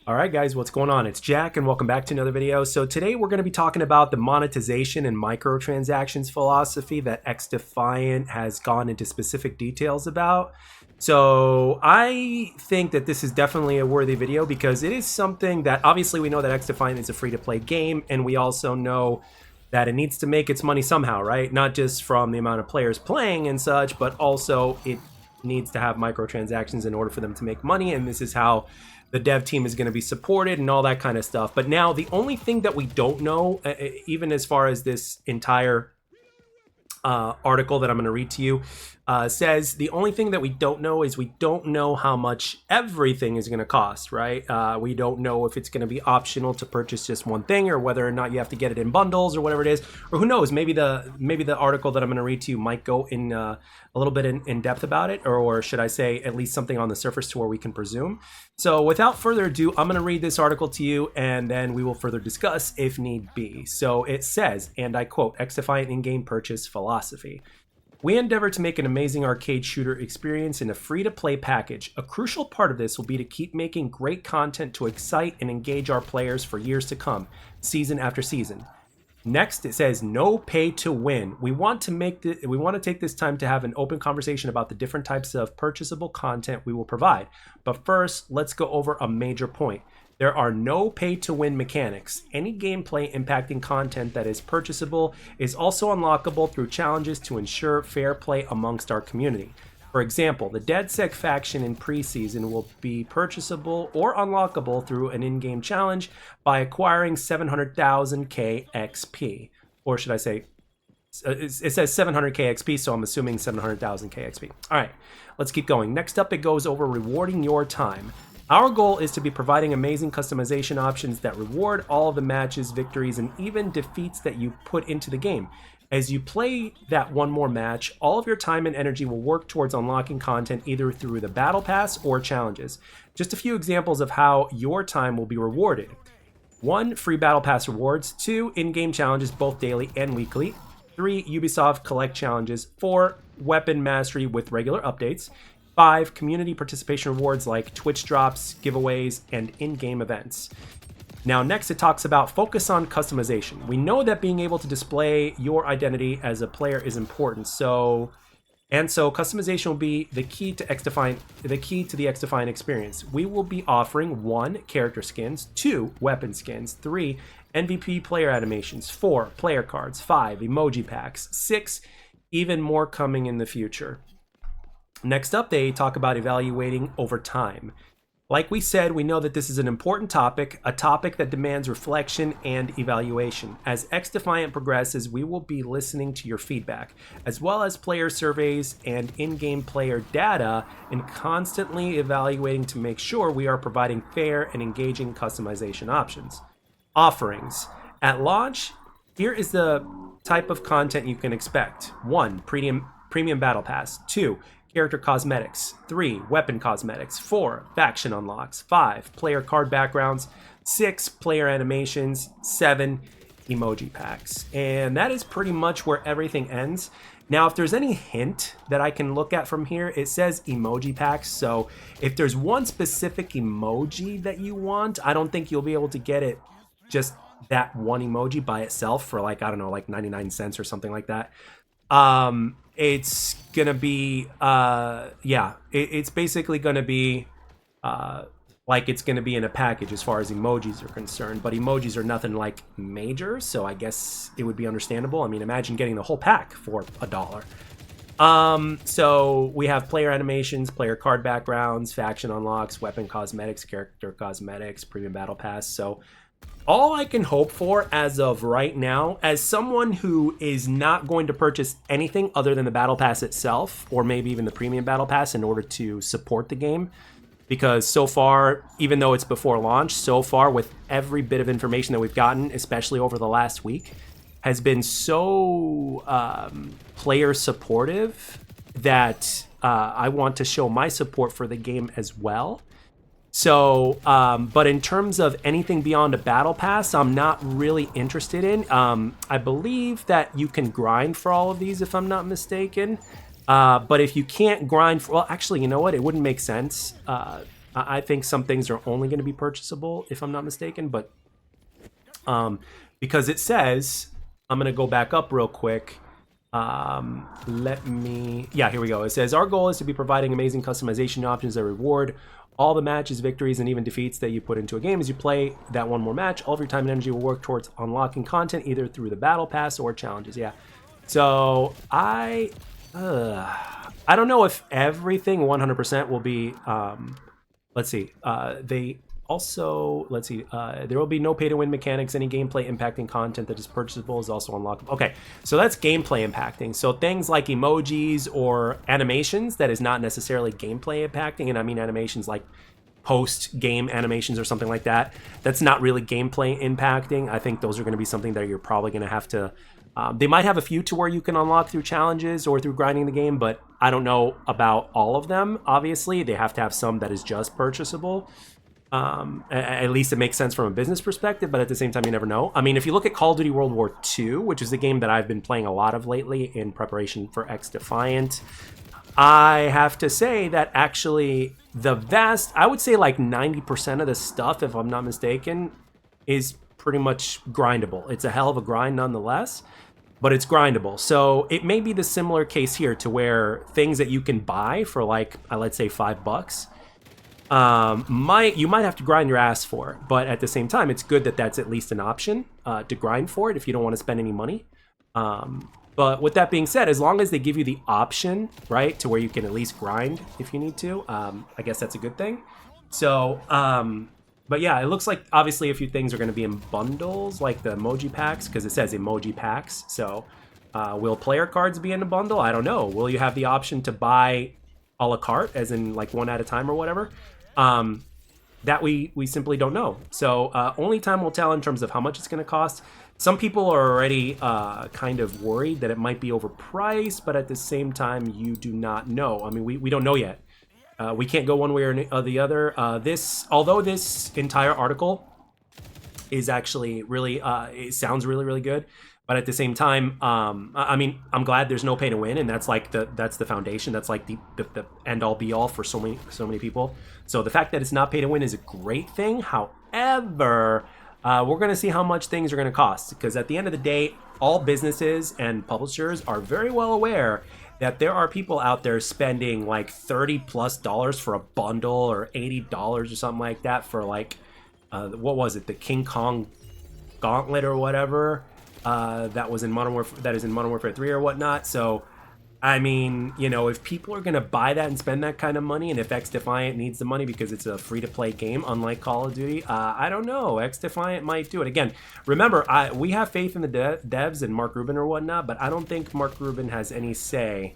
All right, guys, what's going on? It's Jack, and welcome back to another video. So today we're going to be talking about the monetization and microtransactions philosophy that XDefiant has gone into specific details about. So I think that this is definitely a worthy video because it is something that obviously we know that XDefiant is a free-to-play game, and we also know that it needs to make its money somehow, right? Not just from the amount of players playing and such, but also it needs to have microtransactions in order for them to make money, and this is how the dev team is going to be supported and all that kind of stuff. But now the only thing that we don't know, even as far as this entire article that I'm going to read to you says, the only thing that we don't know is we don't know how much everything is going to cost, right? We don't know if it's going to be optional to purchase just one thing, or whether or not you have to get it in bundles or whatever it is, or who knows, maybe the article that I'm going to read to you might go in a little bit in depth about it, or should I say at least something on the surface to where we can presume. So without further ado, I'm going to read this article to you, and then we will further discuss if need be. So it says, and I quote, XDefiant in-game purchase philosophy. We endeavor to make an amazing arcade shooter experience in a free-to-play package. A crucial part of this will be to keep making great content to excite and engage our players for years to come, season after season. Next, it says no pay to win. We want to take this time to have an open conversation about the different types of purchasable content we will provide. But first, let's go over a major point. There are no pay-to-win mechanics. Any gameplay impacting content that is purchasable is also unlockable through challenges to ensure fair play amongst our community. For example, the DedSec faction in preseason will be purchasable or unlockable through an in-game challenge by acquiring 700,000 KXP. Or should I say, it says 700 KXP, so I'm assuming 700,000 KXP. All right, let's keep going. Next up, it goes over rewarding your time. Our goal is to be providing amazing customization options that reward all of the matches, victories, and even defeats that you put into the game. As you play that one more match, all of your time and energy will work towards unlocking content either through the battle pass or challenges. Just a few examples of how your time will be rewarded. 1. Free battle pass rewards. 2. In-game challenges both daily and weekly. 3. Ubisoft collect challenges. 4. Weapon mastery with regular updates. 5. Community participation rewards like Twitch drops, giveaways, and in-game events. Now, next it talks about focus on customization. We know that being able to display your identity as a player is important. So customization will be the key to the XDefiant experience. We will be offering 1. Character skins, 2. Weapon skins, 3. MVP player animations, 4. Player cards, 5. Emoji packs, 6. Even more coming in the future. Next up, they talk about evaluating over time. Like we said, we know that this is an important topic, a topic that demands reflection and evaluation. As XDefiant progresses, we will be listening to your feedback, as well as player surveys and in-game player data, and constantly evaluating to make sure we are providing fair and engaging customization options. Offerings. At launch, here is the type of content you can expect. 1. Premium Battle Pass. 2. Character cosmetics. 3. Weapon cosmetics. 4. Faction unlocks. 5. Player card backgrounds. 6. Player animations. 7. Emoji packs. And that is pretty much where everything ends. Now, if there's any hint that I can look at from here, it says emoji packs. So if there's one specific emoji that you want, I don't think you'll be able to get it just that one emoji by itself for like, I don't know, like 99 cents or something like that. It's gonna be it's basically gonna be like it's gonna be in a package as far as emojis are concerned, but emojis are nothing like major, so I guess it would be understandable. I mean, imagine getting the whole pack for $1. So we have player animations, player card backgrounds, faction unlocks, weapon cosmetics, character cosmetics, premium battle pass. So all I can hope for as of right now, as someone who is not going to purchase anything other than the Battle Pass itself, or maybe even the Premium Battle Pass in order to support the game, because so far, even though it's before launch, so far with every bit of information that we've gotten, especially over the last week, has been so player supportive that I want to show my support for the game as well. So, but in terms of anything beyond a battle pass, I'm not really interested in. I believe that you can grind for all of these, if I'm not mistaken. But if you can't grind for, well, actually, you know what? It wouldn't make sense I think some things are only going to be purchasable, if I'm not mistaken, but because it says, I'm going to go back up real quick. Here we go. It says, our goal is to be providing amazing customization options that reward all the matches, victories, and even defeats that you put into a game. As you play that one more match, all of your time and energy will work towards unlocking content either through the battle pass or challenges. Yeah. So I don't know if everything 100% will be, let's see, they also, let's see, there will be no pay to win mechanics. Any gameplay impacting content that is purchasable is also unlockable. Okay, so that's gameplay impacting. So things like emojis or animations that is not necessarily gameplay impacting, and I mean animations like post-game animations or something like that, that's not really gameplay impacting. I think those are going to be something that you're probably going to have to, they might have a few to where you can unlock through challenges or through grinding the game, but I don't know about all of them. Obviously, they have to have some that is just purchasable. At least it makes sense from a business perspective, but at the same time, you never know. I mean, if you look at Call of Duty World War II, which is the game that I've been playing a lot of lately in preparation for XDefiant, I have to say that actually I would say like 90% of the stuff, if I'm not mistaken, is pretty much grindable. It's a hell of a grind nonetheless, but it's grindable. So it may be the similar case here to where things that you can buy for like, let's say $5, you might have to grind your ass for it, but at the same time, it's good that that's at least an option to grind for it if you don't want to spend any money. But with that being said, as long as they give you the option, right, to where you can at least grind if you need to, I guess that's a good thing. So, but yeah, it looks like obviously a few things are going to be in bundles, like the emoji packs, because it says emoji packs. So will player cards be in a bundle? I don't know. Will you have the option to buy a la carte, as in like one at a time or whatever? That we simply don't know. So only time will tell in terms of how much it's going to cost. Some people are already kind of worried that it might be overpriced, but at the same time, you do not know. I mean, we don't know yet. We can't go one way or the other. Although this entire article is actually really, it sounds really, really good. But at the same time, I mean, I'm glad there's no pay to win, and that's like that's the foundation. That's like the end all be all for so many people. So the fact that it's not pay to win is a great thing. However, we're going to see how much things are going to cost, because at the end of the day, all businesses and publishers are very well aware that there are people out there spending like $30+ for a bundle or $80 or something like that for like what was it, the King Kong Gauntlet or whatever. That is in Modern Warfare 3 or whatnot. So, I mean, you know, if people are going to buy that and spend that kind of money, and if XDefiant needs the money because it's a free-to-play game, unlike Call of Duty, I don't know. XDefiant might do it. Again, remember, we have faith in the devs and Mark Rubin or whatnot, but I don't think Mark Rubin has any say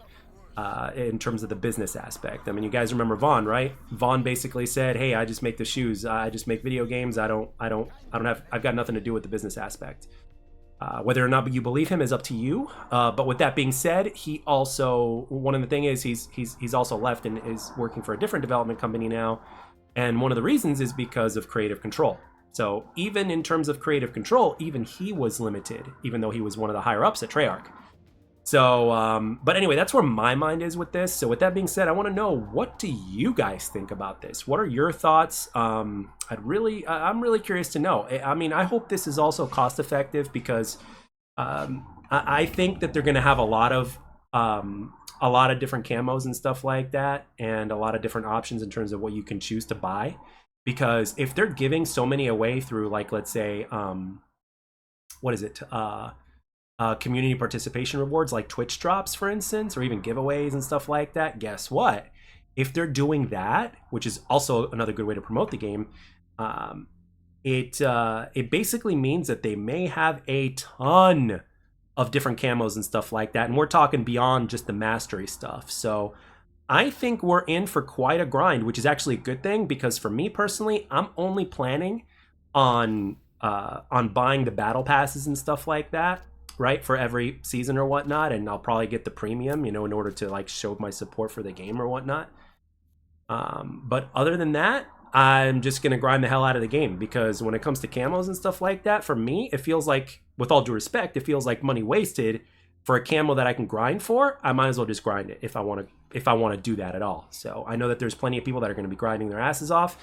in terms of the business aspect. I mean, you guys remember Vaughn, right? Vaughn basically said, "Hey, I just make the shoes. I just make video games. I've got nothing to do with the business aspect." Whether or not you believe him is up to you. But with that being said, he also, one of the thing is he's also left and is working for a different development company now. And one of the reasons is because of creative control. So even in terms of creative control, even he was limited, even though he was one of the higher ups at Treyarch. So, but anyway, that's where my mind is with this. So with that being said, I want to know, what do you guys think about this? What are your thoughts? I'm really curious to know. I mean, I hope this is also cost effective, because I think that they're going to have a lot of different camos and stuff like that, and a lot of different options in terms of what you can choose to buy. Because if they're giving so many away through, like, let's say, what is it? Community participation rewards like Twitch drops, for instance, or even giveaways and stuff like that, guess what? If they're doing that, which is also another good way to promote the game, it basically means that they may have a ton of different camos and stuff like that, and we're talking beyond just the mastery stuff. So I think we're in for quite a grind, which is actually a good thing, because for me personally, I'm only planning on buying the battle passes and stuff like that, right, for every season or whatnot, and I'll probably get the premium, you know, in order to like show my support for the game or whatnot. But other than that, I'm just gonna grind the hell out of the game, because when it comes to camos and stuff like that, for me, it feels like, with all due respect, it feels like money wasted, for a camo that I can grind for, I might as well just grind it if I want to do that at all. So I know that there's plenty of people that are going to be grinding their asses off.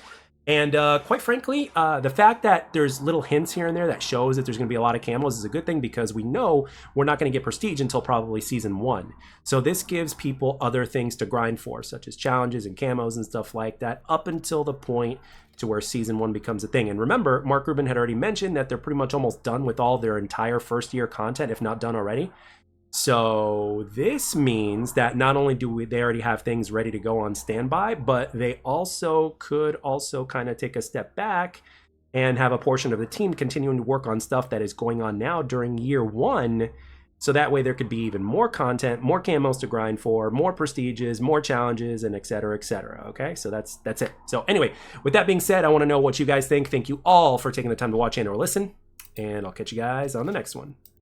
And quite frankly, the fact that there's little hints here and there that shows that there's going to be a lot of camos is a good thing, because we know we're not going to get prestige until probably season 1. So this gives people other things to grind for, such as challenges and camos and stuff like that, up until the point to where season 1 becomes a thing. And remember, Mark Rubin had already mentioned that they're pretty much almost done with all their entire first year content, if not done already. So this means that not only do they already have things ready to go on standby, but they also could kind of take a step back and have a portion of the team continuing to work on stuff that is going on now during year 1. So that way there could be even more content, more camos to grind for, more prestiges, more challenges, and et cetera, okay? So that's it. So anyway, with that being said, I want to know what you guys think. Thank you all for taking the time to watch and or listen, and I'll catch you guys on the next one.